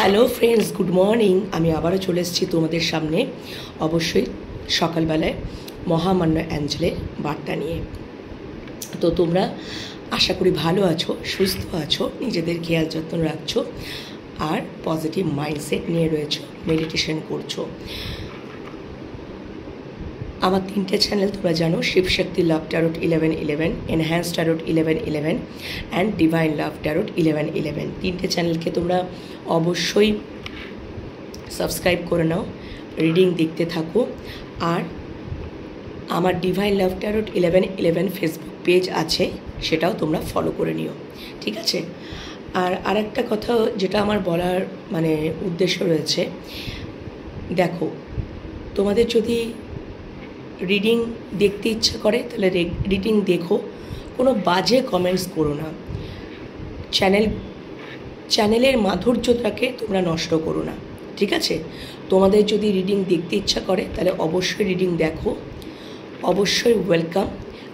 Hello friends, good morning. আমি আবারও চলে এসেছি তোমাদের সামনে, অবশ্যই সকালবেলায় মহামান্য অ্যাঞ্জেলের বার্তা নিয়ে। তো তোমরা আশা করি ভালো আছো, সুস্থ আছো, নিজেদের খেয়াল যত্ন রাখছো আর পজিটিভ মাইন্ডসেট নিয়ে রয়েছো, মেডিটেশন করছো। আমার 3টে চ্যানেল তোমরা জানো, শিবশক্তি লাভ tarot 1111, enhance tarot 1111 and divine love tarot 1111। 3টে চ্যানেলকে তোমরা অবশ্যই সাবস্ক্রাইব করে নাও, রিডিং দেখতে থাকো। আর আমার ডিভাইন লাভ ট্যারোট 1111 ফেসবুক পেজ আছে, সেটাও তোমরা ফলো করে নিও, ঠিক আছে? আর আরেকটা কথা যেটা আমার বলার উদ্দেশ্য রয়েছে, দেখো, তোমাদের যদি রিডিং দেখতে ইচ্ছা করে তাহলে রিডিং দেখো, কোনো বাজে কমেন্টস করো না। চ্যানেলের মাধুর্যটাকে তোমরা নষ্ট করো না, ঠিক আছে? তোমাদের যদি রিডিং দেখতে ইচ্ছা করে তাহলে অবশ্যই রিডিং দেখো, অবশ্যই ওয়েলকাম।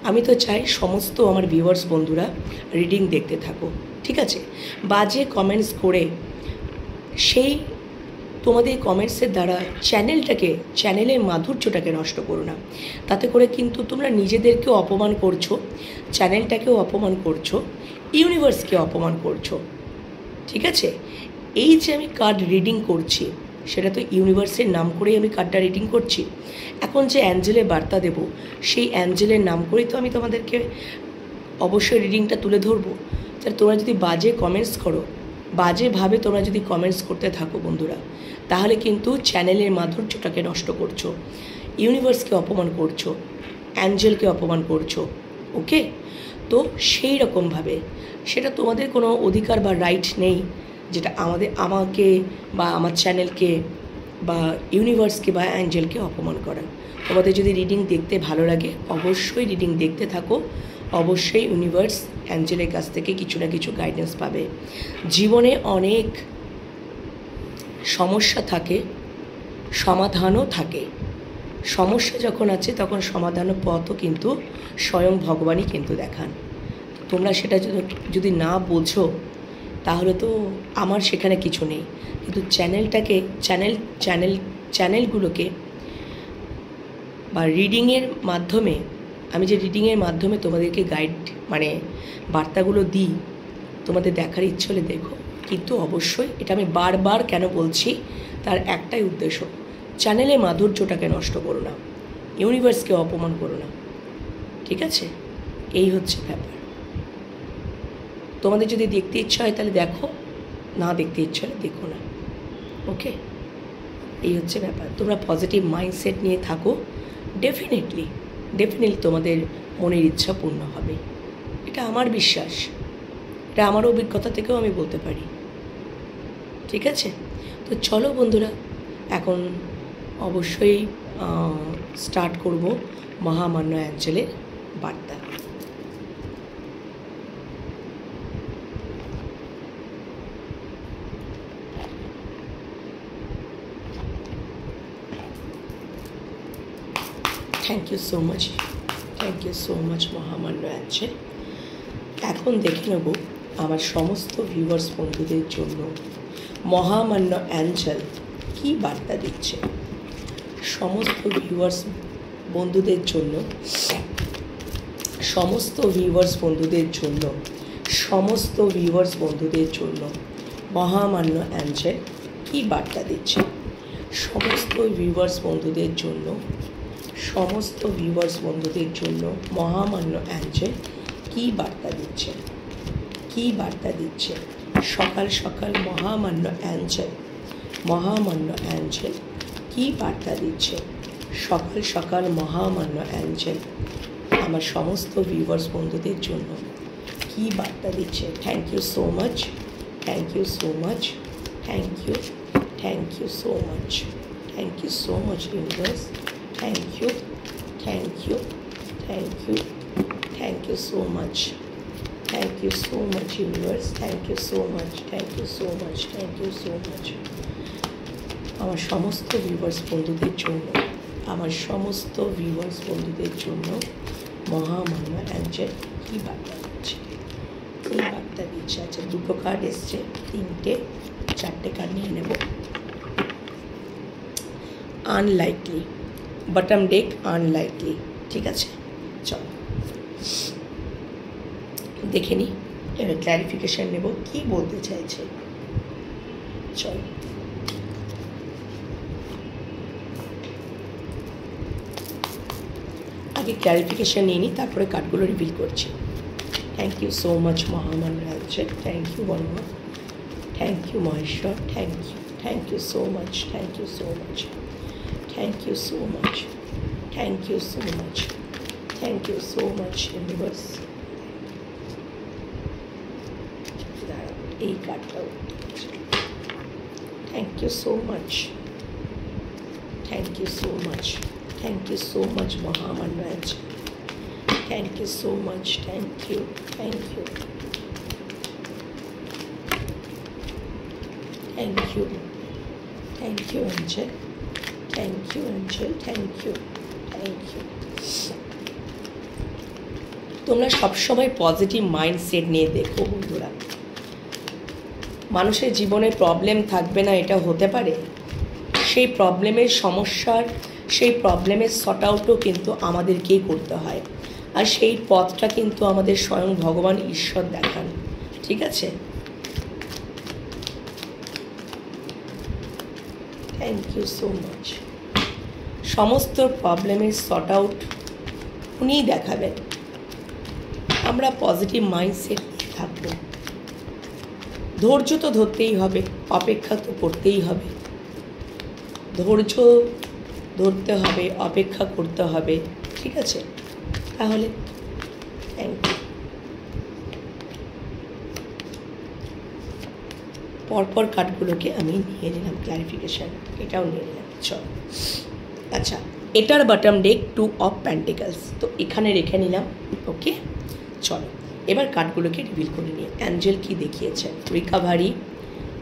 আমি তো চাই সমস্ত আমার ভিউয়ার্স বন্ধুরা রিডিং দেখতে থাকো, ঠিক আছে? বাজে কমেন্টস করে সেই তোমাদের কমেন্টসের দ্বারা চ্যানেলের মাধুর্যটাকে নষ্ট করো না। তাতে করে কিন্তু তোমরা নিজেদেরকেও অপমান করছো, চ্যানেলটাকেও অপমান করছো, ইউনিভার্সকে অপমান করছো, ঠিক আছে? এই যে আমি কার্ড রিডিং করছি, সেটা তো ইউনিভার্সের নাম করেই আমি কার্ডটা রিডিং করছি। এখন যে অ্যাঞ্জেলের বার্তা দেব, সেই অ্যাঞ্জেলের নাম করেই তো আমি তোমাদেরকে অবশ্যই রিডিংটা তুলে ধরবো। তাহলে তোমরা যদি বাজে কমেন্টস করো, বাজেভাবে তোমরা যদি কমেন্টস করতে থাকো বন্ধুরা, তাহলে কিন্তু চ্যানেলের মাধুর্যটাকে নষ্ট করছো, ইউনিভার্সকে অপমান করছো, অ্যাঞ্জেলকে অপমান করছো, ওকে? তো সেই রকমভাবে সেটা তোমাদের কোনো অধিকার বা রাইট নেই যেটা আমাকে বা আমার চ্যানেলকে বা ইউনিভার্সকে বা অ্যাঞ্জেলকে অপমান করা। তোমাদের যদি রিডিং দেখতে ভালো লাগে অবশ্যই রিডিং দেখতে থাকো, অবশ্যই ইউনিভার্স অ্যাঞ্জেলের কাছ থেকে কিছু না কিছু গাইডেন্স পাবে। জীবনে অনেক সমস্যা থাকে, সমাধানও থাকে। সমস্যা যখন আছে তখন সমাধানের পথও কিন্তু স্বয়ং ভগবানই কিন্তু দেখান। তোমরা সেটা যদি না বোঝো তাহলে তো আমার সেখানে কিছু নেই। কিন্তু চ্যানেলগুলোকে বা রিডিংয়ের মাধ্যমে, আমি যে রিডিংয়ের মাধ্যমে তোমাদেরকে বার্তাগুলো দিই, তোমাদের দেখার ইচ্ছে হলে দেখো। কিন্তু অবশ্যই এটা আমি বারবার কেন বলছি, তার একটাই উদ্দেশ্য, চ্যানেলের মাধুর্যটাকে নষ্ট করো না, ইউনিভার্সকে অপমান করো না, ঠিক আছে? এই হচ্ছে ব্যাপার। তোমাদের যদি দেখতে ইচ্ছা হয় তাহলে দেখো, না দেখতে ইচ্ছা হলে দেখো না, ওকে? এই হচ্ছে ব্যাপার। তোমরা পজিটিভ মাইন্ডসেট নিয়ে থাকো, ডেফিনেটলি তোমাদের মনের ইচ্ছা পূর্ণ হবে, এটা আমার বিশ্বাস, এটা আমার অভিজ্ঞতা থেকেও আমি বলতে পারি, ঠিক আছে? তো চলো বন্ধুরা, এখন অবশ্যই স্টার্ট করব মহামান্য অ্যাঞ্জেলের বার্তা। থ্যাংক ইউ সো মাচ মহামান্য অ্যাঞ্জেল। এখন দেখে নেব আমার সমস্ত ভিউয়ার্স বন্ধুদের জন্য মহামান্য অ্যাঞ্জেল কী বার্তা দিচ্ছে। সমস্ত ভিউয়ার্স বন্ধুদের জন্য মহামান্য অ্যাঞ্জেল কী বার্তা দিচ্ছে। সমস্ত ভিউয়ার্স বন্ধুদের জন্য মহামান্য অ্যাঞ্জেল কী বার্তা দিচ্ছে। সকাল সকাল মহামান্য অ্যাঞ্জেল কী বার্তা দিচ্ছে। সকাল সকাল মহামান্য অ্যাঞ্জেল আমার সমস্ত ভিউয়ার্স বন্ধুদের জন্য কী বার্তা দিচ্ছে। Thank you so much universe. Thank you so much universe. Thank you so much. আমার সমস্ত ভিউয়ার্স বন্ধুদের জন্য মহামান্য অ্যাঞ্জেল কী বার্তা দিচ্ছে। আচ্ছা, দুটো কার্ড এসছে, 3টে 4টে কার্ড কার্ড নিয়ে নেব। Unlikely, bottom day unlikely. ঠিক আছে, চলো দেখে নিই, এবার ক্ল্যারিফিকেশন নেব কি বলতে চাইছে। চলো আগে ক্ল্যারিফিকেশন নিয়ে নিই, তারপরে কার্ডগুলো রিভিল করছি। থ্যাংক ইউ সো মাচ মহামান রাজ্য, থ্যাংক ইউ বর্মা, thank you Maheshwar, thank you so much, thank you so much, thank you so much, thank you so much, thank you so much universe. এই কার্ডটাও thank you so much, thank you so much, thank you so much মহামান রাজ, thank you so much, thank you, thank you, thank you, thank you angel, thank you angel, thank you, thank you. তোমরা সবসময় positive mindset নিয়ে দেখো বন্ধুরা। মানুষের জীবনে problem থাকবে না এটা হতে পারে, সেই প্রবলেমের সমস্যার, সেই প্রবলেমের সর্ট আউটও কিন্তু আমাদেরকেই করতে হয়, আর সেই পথটা কিন্তু আমাদের স্বয়ং ভগবান ঈশ্বর দেখান। ঠিক আছে, থ্যাংক ইউ সো মাচ। সমস্ত প্রবলেমের সর্ট আউট উনিই দেখাবেন, আমরা পজিটিভ মাইন্ডসেট থাকবো। ধৈর্য তো ধরতেই হবে, অপেক্ষা তো করতেই হবে, ধৈর্য ধরতে হবে, অপেক্ষা করতে হবে। ঠিক আছে, তাহলে থ্যাংক ইউ। পরপর কার্ডগুলোকে আমি নিয়ে নিলাম ক্ল্যারিফিকেশান, এটাও নিয়ে নিলাম। চলো আচ্ছা, এটার বটম ডেক 2 অফ পেন্টিকলস, তো এখানে রেখে নিলাম। ওকে, চলো এবার কার্ডগুলোকে রিভিল করে নিই। অ্যাঞ্জেল কি দেখিয়েছেন? Recovery,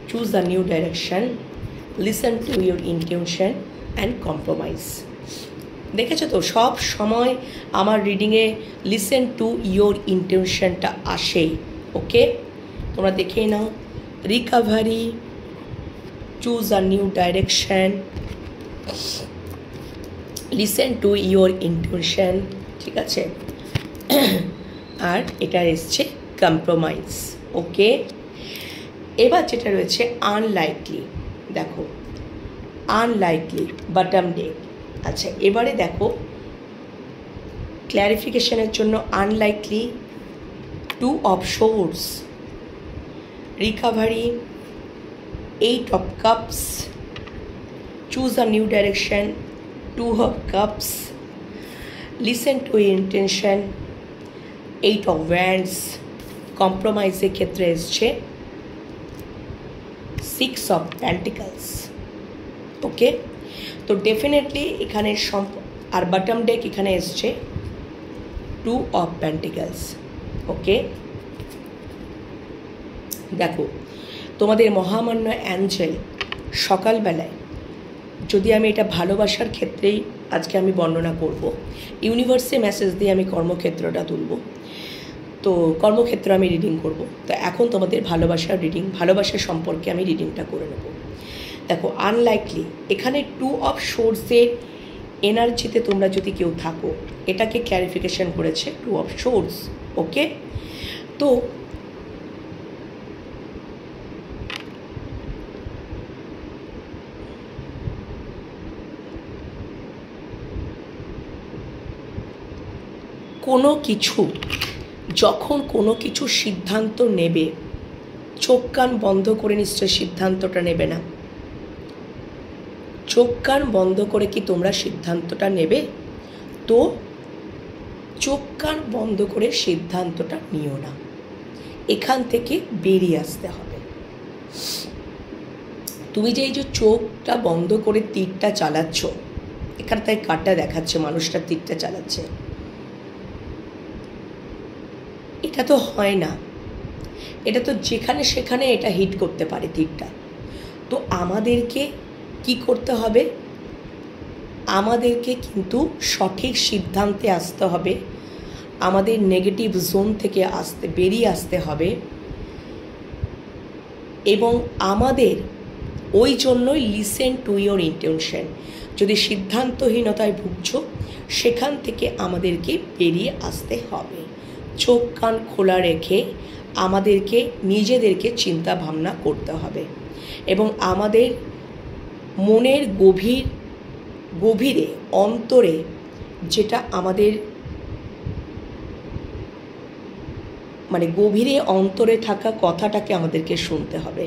choose a new direction, listen to your intuition and compromise. দেখেছো তো, সব সময় আমার রিডিংয়ে লিসেন টু ইয়োর ইনটিউশনটা আসেই। ওকে, তোমরা দেখেই নাও। Recovery, choose a new direction, listen to your intuition. ঠিক আছে, আর এটা এসছে কম্প্রোমাইজ। ওকে, এবার যেটা রয়েছে আনলাইকলি, দেখো আনলাইকলি বটম ডেক। আচ্ছা, এবারে দেখো ক্ল্যারিফিকেশনের জন্য unlikely, 2 of swords, recovery, 8 of cups, choose a new direction, 2 of cups, listen to intention, 8 of wands, কম্প্রোমাইজের ক্ষেত্রে এসছে 6 অফ পেন্টিকলস। ওকে, তো ডেফিনেটলি এখানে আর বটম ডেক এখানে এসছে 2 অফ পেন্টিকলস। ওকে, দেখো তোমাদের মহামান্য অ্যাঞ্জেল সকালবেলায়, যদি আমি এটা ভালোবাসার ক্ষেত্রেই আজকে আমি বর্ণনা করব, ইউনিভার্সে মেসেজ দিয়ে আমি কর্মক্ষেত্রটা তুলব, তো কর্মক্ষেত্র আমি রিডিং করব। তো এখন তোমাদের ভালোবাসার রিডিং, ভালোবাসা সম্পর্কে আমি রিডিংটা করে নেব। দেখো আনলাইকলি, এখানে 2 অফ সোর্সের এনার্জিতে তোমরা যদি কেউ থাকো, এটাকে ক্ল্যারিফিকেশন করেছে 2 অফ সোর্স। ওকে, তো কোনো কিছু, যখন কোনো কিছু সিদ্ধান্ত নেবে, চোখ কান বন্ধ করে নিশ্চয় সিদ্ধান্তটা নেবে না। চোখ কান বন্ধ করে কি তোমরা সিদ্ধান্তটা নেবে? তো চোখ কান বন্ধ করে সিদ্ধান্তটা নিও না, এখান থেকে বেরিয়ে আসতে হবে। তুমি যে এই যে চোখটা বন্ধ করে তীরটা চালাচ্ছ, এখানে তাই কার্ডটা দেখাচ্ছে মানুষটা তীরটা চালাচ্ছে, এটা তো হয় না, এটা তো যেখানে সেখানে এটা হিট করতে পারে তীরটা। তো আমাদেরকে কি করতে হবে? আমাদেরকে কিন্তু সঠিক সিদ্ধান্তে আসতে হবে, আমাদের নেগেটিভ জোন থেকে বেরিয়ে আসতে হবে, এবং আমাদের ওই জন্যই লিসেন টু ইয়োর ইন্টেনশন। যদি সিদ্ধান্তহীনতায় ভুগছো, সেখান থেকে আমাদেরকে বেরিয়ে আসতে হবে। চোখ কান খোলা রেখে আমাদেরকে নিজেদেরকে চিন্তা ভাবনা করতে হবে এবং আমাদের মনের গভীরে অন্তরে যেটা আমাদের গভীরে অন্তরে থাকা কথাটাকে আমাদেরকে শুনতে হবে।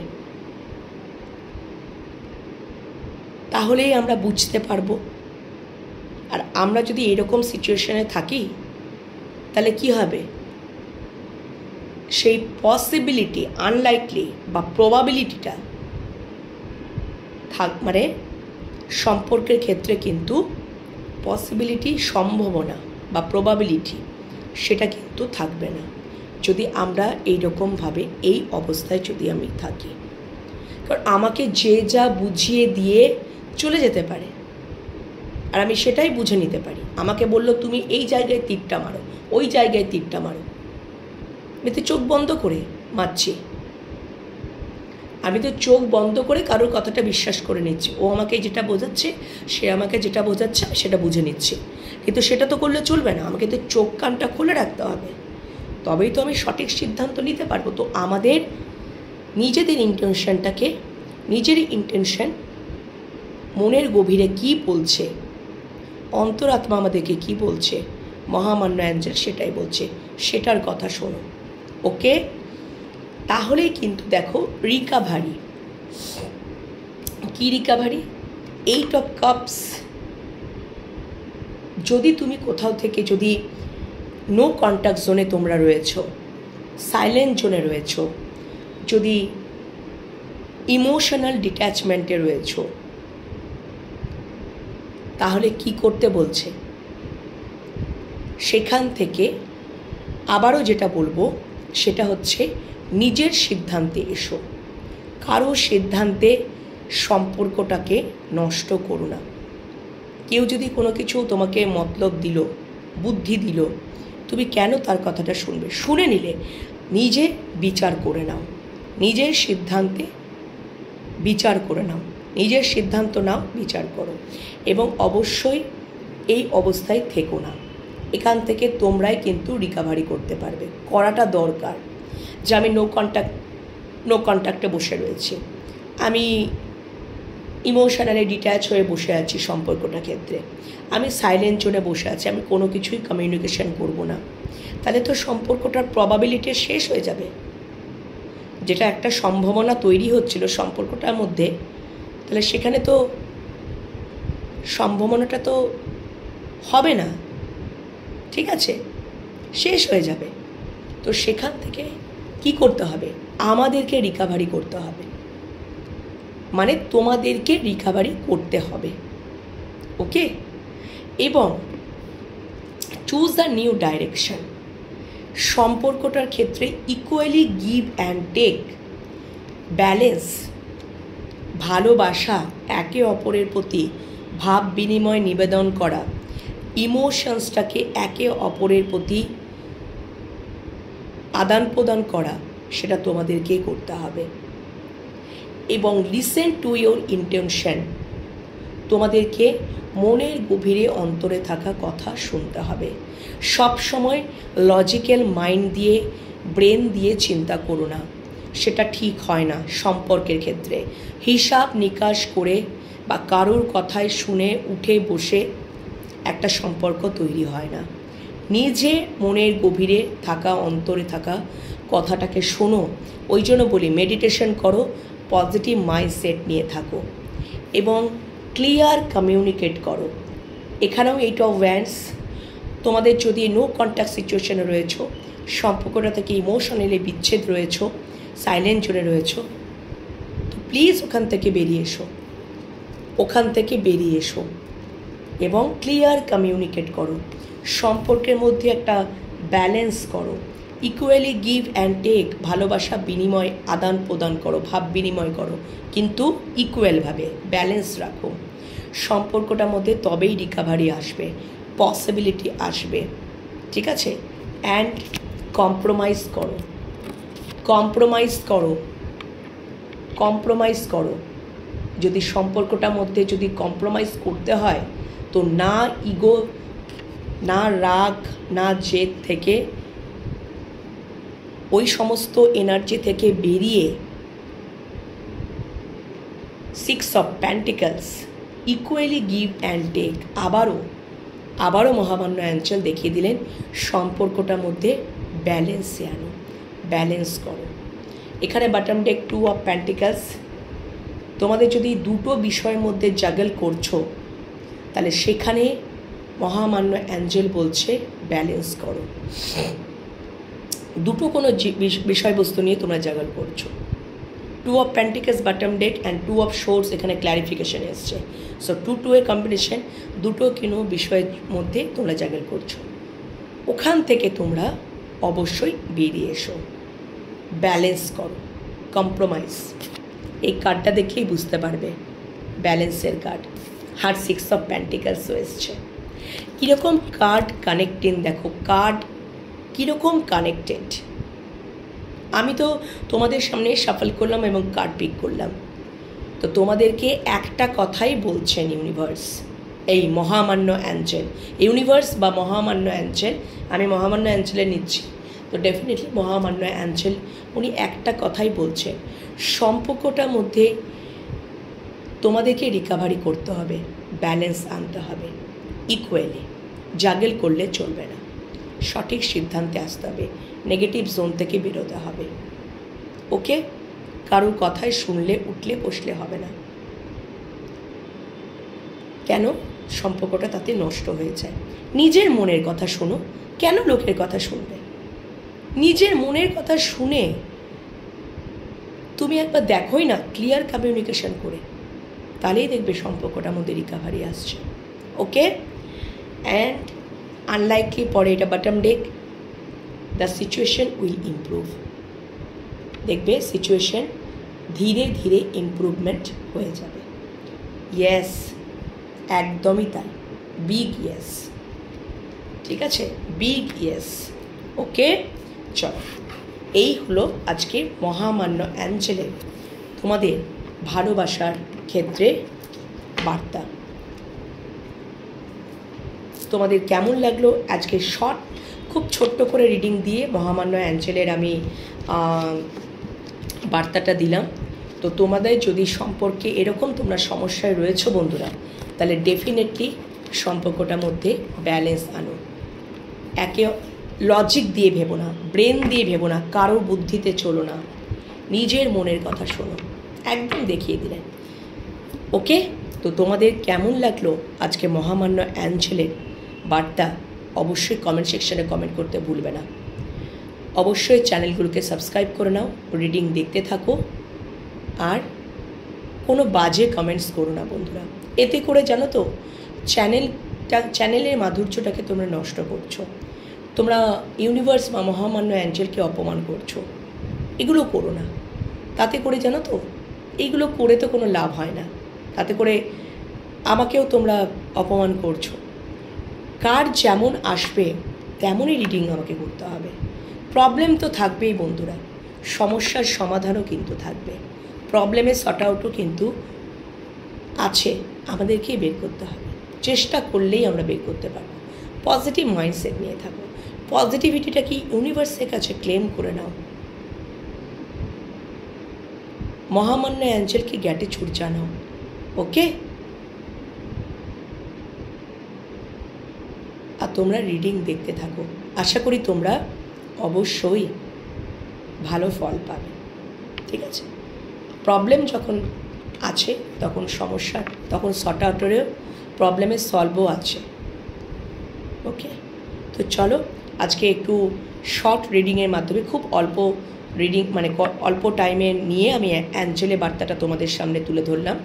তাহলেই আমরা বুঝতে পারবো। আর আমরা যদি এরকম সিচুয়েশনে থাকি, তাহলে কি হবে? সেই পসিবিলিটি, আনলাইকলি বা প্রবাবিলিটিটা সম্পর্কের ক্ষেত্রে কিন্তু পসিবিলিটি, সম্ভাবনা বা প্রবাবিলিটি সেটা কিন্তু থাকবে না যদি আমরা এইরকমভাবে এই অবস্থায় যদি আমি থাকি। কারণ আমাকে যে যা বুঝিয়ে দিয়ে চলে যেতে পারে, আর আমি সেটাই বুঝে নিতে পারি। আমাকে বললো তুমি এই জায়গায় তীরটা মারো, ওই জায়গায় তীরটা মারো, আমি তো চোখ বন্ধ করে মারছি। আমি তো চোখ বন্ধ করে কারোর কথাটা বিশ্বাস করে নিচ্ছি। ও আমাকে যেটা বোঝাচ্ছে, সে আমাকে যেটা বোঝাচ্ছে, আমি সেটা বুঝে নিচ্ছি। কিন্তু সেটা তো করলে চলবে না, আমাকে তো চোখ কানটা খুলে রাখতে হবে, তবেই তো আমি সঠিক সিদ্ধান্ত নিতে পারবো। তো আমাদের নিজেদের ইন্টেনশনটাকে, নিজের ইন্টেনশন, মনের গভীরে কি বলছে, অন্তরাত্মা আমাদেরকে কি বলছে, মহামান্য অ্যাঞ্জেল সেটাই বলছে, সেটার কথা শোনো। ওকে, তাহলেই কিন্তু দেখো রিকাভারি। কি রিকাভারি? 8 of cups. যদি তুমি কোথাও থেকে যদি নো কন্ট্যাক্ট জোনে তোমরা রয়েছো, সাইলেন্ট জোনে রয়েছো, যদি ইমোশনাল ডিট্যাচমেন্টে রয়েছো, তাহলে কি করতে বলছে? সেখান থেকে আবারও যেটা বলবো সেটা হচ্ছে নিজের সিদ্ধান্তে এসো। কারো সিদ্ধান্তে সম্পর্কটাকে নষ্ট করো না। কেউ যদি কোনো কিছু তোমাকে মতলব দিল, বুদ্ধি দিল, তুমি কেন তার কথাটা শুনবে? শুনে নিলে নিজে বিচার করে নাও, নিজের সিদ্ধান্তে বিচার করে নাও, নিজের সিদ্ধান্ত নাও, বিচার করো। এবং অবশ্যই এই অবস্থায় থেকো না। এখান থেকে তোমরাই কিন্তু রিকাভারি করতে পারবে। করাটা দরকার যে আমি নো কন্ট্যাক্টে বসে রয়েছি, আমি ইমোশনালি ডিট্যাচ হয়ে বসে আছি সম্পর্কটার ক্ষেত্রে, আমি সাইলেন্ট জোনে বসে আছি, আমি কোনো কিছুই কমিউনিকেশন করব না, তাহলে তো সম্পর্কটার প্রবাবিলিটি শেষ হয়ে যাবে। যেটা একটা সম্ভাবনা তৈরি হচ্ছিল সম্পর্কটার মধ্যে, তাহলে সেখানে তো সম্ভাবনাটা তো হবে না, ঠিক আছে, শেষ হয়ে যাবে। তো সেখান থেকে কি করতে হবে? আমাদেরকে রিকাভারি করতে হবে, মানে তোমাদেরকে রিকাভারি করতে হবে। ওকে, এবং চুজ দ্য নিউ ডাইরেকশন। সম্পর্কটার ক্ষেত্রে equally give and take, balance, ভালোবাসা, একে অপরের প্রতি ভাব বিনিময় নিবেদন করা, ইমোশনসটাকে একে অপরের প্রতি আদান প্রদান করা, সেটা তোমাদেরকেই করতে হবে। এবং লিসেন টু ইয়োর ইন্টেনশন, তোমাদেরকে মনের গভীরে অন্তরে থাকা কথা শুনতে হবে। সব সময় লজিক্যাল মাইন্ড দিয়ে, ব্রেন দিয়ে চিন্তা করো না, সেটা ঠিক হয় না। সম্পর্কের ক্ষেত্রে হিসাব নিকাশ করে বা কারোর কথায় শুনে উঠে বসে একটা সম্পর্ক তৈরি হয় না। নিজে মনের গভীরে থাকা, অন্তরে থাকা কথাটাকে শোনো। ওই জন্য বলি মেডিটেশন করো, পজিটিভ মাইন্ডসেট নিয়ে থাকো এবং ক্লিয়ার কমিউনিকেট করো। এখানেও 8 অফ ওয়ান্ডস। তোমাদের যদি নো কন্ট্যাক্ট সিচুয়েশনে রয়েছো, সম্পর্কটা থেকে ইমোশনালি বিচ্ছেদ রয়েছো, সাইলেন্ট জোনে রয়েছো, তো প্লিজ ওখান থেকে বেরিয়ে এসো, ওখান থেকে বেরিয়ে এসো এবং ক্লিয়ার কমিউনিকেট করো। সম্পর্কের মধ্যে একটা ব্যালেন্স করো, ইকুয়ালি গিভ অ্যান্ড টেক, ভালোবাসা বিনিময়, আদান প্রদান করো, ভাব বিনিময় করো, কিন্তু ইকুয়ালভাবে ব্যালেন্স রাখো। সম্পর্কটার মধ্যে তবেই রিকাভারি আসবে, পসিবিলিটি আসবে, ঠিক আছে। অ্যান্ড কম্প্রোমাইজ করো, কম্প্রোমাইজ করো, কম্প্রোমাইজ করো, যদি সম্পর্কটার মধ্যে যদি কম্প্রোমাইজ করতে হয়, তো না ইগো, না রাগ, না জেদ থেকে, ওই সমস্ত এনার্জি থেকে বেরিয়ে 6 of pentacles, equally give and take, আবারও মহামান্য অ্যাঞ্জেল দেখিয়ে দিলেন সম্পর্কটার মধ্যে ব্যালেন্সে আনো, ব্যালেন্স করো। এখানে বটম ডেক 2 অফ প্যান্টিকলস, তোমাদের যদি দুটো বিষয়ের মধ্যে জাগল করছো, তাহলে সেখানে মহামান্য অ্যাঞ্জেল বলছে ব্যালেন্স করো। দুটো কোনো বিষয়বস্তু নিয়ে তোমরা জাগল করছো। 2 of pentacles bottom day and 2 of source, এখানে ক্ল্যারিফিকেশন এসছে। সো 2 এর কম্বিনেশন, দুটো কোনো বিষয়ের মধ্যে তোমরা জাগল করছো। ওখান থেকে তোমরা অবশ্যই বেরিয়ে এসো, ব্যালেন্স করো, কম্প্রোমাইজ। এই কার্ডটা দেখলেই বুঝতে পারবে ব্যালেন্সের কার্ড। আর 6 অফ প্যান্টিকলসও এসছে। কীরকম কার্ড কানেক্টিং, দেখো কার্ড কীরকম কানেক্টেড। আমি তো তোমাদের সামনে শাফল করলাম এবং কার্ড পিক করলাম, তো তোমাদেরকে একটা কথাই বলছেন ইউনিভার্স, এই মহামান্য অ্যাঞ্জেল, ইউনিভার্স বা মহামান্য অ্যাঞ্জেল, আমি মহামান্য অ্যাঞ্জেলে নিচ্ছি, তো ডেফিনেটলি মহামান্য অ্যাঞ্জেল উনি একটা কথাই বলছেন, সম্পর্কটার মধ্যে তোমাদেরকে রিকাভারি করতে হবে, ব্যালেন্স আনতে হবে, ইকুয়ালি জাগল করলে চলবে না, সঠিক সিদ্ধান্তে আসতে হবে, নেগেটিভ জোন থেকে বেরোতে হবে। ওকে, কারোর কথায় শুনলে উঠলে বসলে হবে না। কেন? সম্পর্কটা তাতে নষ্ট হয়ে যায়। নিজের মনের কথা শোনো, কেন লোকের কথা শুনবে? নিজের মনের কথা শুনে তুমি একবার দেখোই না, ক্লিয়ার কমিউনিকেশন করে, তাহলেই দেখবে সম্পর্কটার মধ্যে রিকাভারি আসছে। ওকে, অ্যান্ড আনলাইকলি পরে এটা bottom day, the situation will improve. দেখবে সিচুয়েশন ধীরে ধীরে ইমপ্রুভমেন্ট হয়ে যাবে। ইয়েস, একদমই তাই, বিগ ইয়েস। ঠিক আছে, বিগ ইয়েস। ওকে, চলো, এই হলো আজকে মহামান্য অ্যাঞ্জেলের তোমাদের ভালোবাসার ক্ষেত্রে বার্তা। তোমাদের কেমন লাগলো আজকে শর্ট, খুব ছোট্ট করে রিডিং দিয়ে মহামান্য অ্যাঞ্জেলের আমি বার্তাটা দিলাম। তো তোমাদের যদি সম্পর্কে এরকম তোমরা সমস্যায় রয়েছো বন্ধুরা, তাহলে ডেফিনেটলি সম্পর্কটার মধ্যে ব্যালেন্স আনো। একে লজিক দিয়ে ভেবো না, ব্রেন দিয়ে ভেবো না, কারোর বুদ্ধিতে চলো না, নিজের মনের কথা শোনো, একদম দেখিয়ে দিলেন। ওকে, তো তোমাদের কেমন লাগলো আজকে মহামান্য অ্যাঞ্জেলের বার্তা অবশ্যই কমেন্ট সেকশানে কমেন্ট করতে ভুলবে না। অবশ্যই চ্যানেলগুলোকে সাবস্ক্রাইব করে নাও, রিডিং দেখতে থাকো, আর কোনো বাজে কমেন্টস করো না বন্ধুরা। এতে করে জানো তো চ্যানেলের মাধুর্যটাকে তোমরা নষ্ট করছো, তোমরা ইউনিভার্স বা মহামান্য অ্যাঞ্জেলকে অপমান করছো। এগুলো করো না, তাতে করে জানো তো এইগুলো করে তো কোনো লাভ হয় না, তাতে করে আমাকেও তোমরা অপমান করছো। কার যেমন আসবে তেমনই রিডিং আমাকে করতে হবে। প্রবলেম তো থাকবেই বন্ধুরা, সমস্যার সমাধানও কিন্তু থাকবে, প্রবলেমের সর্ট আউটও কিন্তু আছে, আমাদেরকেই বের করতে হবে। চেষ্টা করলেই আমরা বের করতে পারবো। পজিটিভ মাইন্ডসেট নিয়ে থাকো, পজিটিভিটিটা কি ইউনিভার্সের কাছে ক্লেম করে নাও। মহামান্য অ্যাঞ্জেলকে গ্র্যাটিটিউড জানাও। ওকে, আর তোমরা রিডিং দেখতে থাকো, আশা করি তোমরা অবশ্যই ভালো ফল পাবে। ঠিক আছে, প্রবলেম যখন আছে তখন সমস্যার, তখন সর্ট আউটেরও প্রবলেমের সলভও আছে। ওকে, তো চলো আজকে একটু শর্ট রিডিংয়ের মাধ্যমে, খুব অল্প রিডিং, মানে অল্প টাইমে নিয়ে আমি অ্যাঞ্জেলের বার্তাটা তোমাদের সামনে তুলে ধরলাম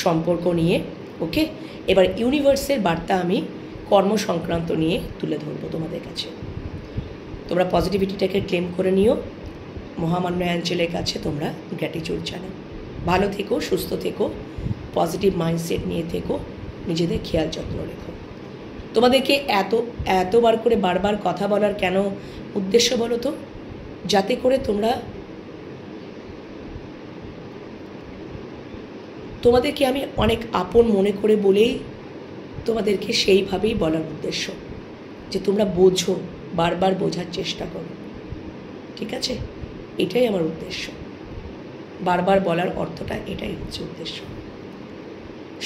সম্পর্ক নিয়ে। ওকে, এবার ইউনিভার্সের বার্তা আমি কর্ম সংক্রান্ত নিয়ে তুলে ধরবো তোমাদের কাছে। তোমরা পজিটিভিটিটাকে ক্লেম করে নিও, মহামান্য অ্যাঞ্জেলের কাছে তোমরা গ্র্যাটিটিউড জানাও। ভালো থেকো, সুস্থ থেকো, পজিটিভ মাইন্ডসেট নিয়ে থেকো, নিজেদের খেয়াল যত্ন রেখো। তোমাদেরকে এতবার করে বারবার কথা বলার কেন উদ্দেশ্য বলো তো? যাতে করে তোমরা তোমাদেরকে আমি অনেক আপন মনে করে বলেই তোমাদেরকে সেইভাবেই বলার উদ্দেশ্য, যে তোমরা বোঝো, বারবার বোঝার চেষ্টা করো, ঠিক আছে? এটাই আমার উদ্দেশ্য, বারবার বলার অর্থটা এটাই হচ্ছে উদ্দেশ্য।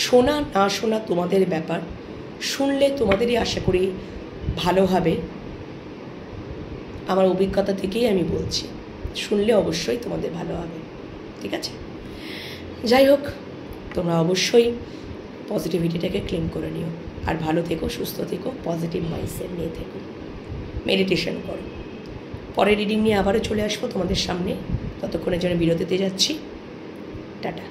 শোনা না শোনা তোমাদের ব্যাপার, শুনলে তোমাদেরই আশা করি ভালো হবে। আমার অভিজ্ঞতা থেকেই আমি বলছি, শুনলে অবশ্যই তোমাদের ভালো হবে, ঠিক আছে? যাই হোক, তোমরা অবশ্যই পজিটিভিটিটাকে ক্লেম করে নিও, আর ভালো থেকো, সুস্থ থেকো, পজিটিভ মাইন্ডসেট নিয়ে থেকো, মেডিটেশন করো। পরের রিডিং নিয়ে আবারও চলে আসবো তোমাদের সামনে, ততক্ষণের জন্য বিরতিতে যাচ্ছি। টাটা।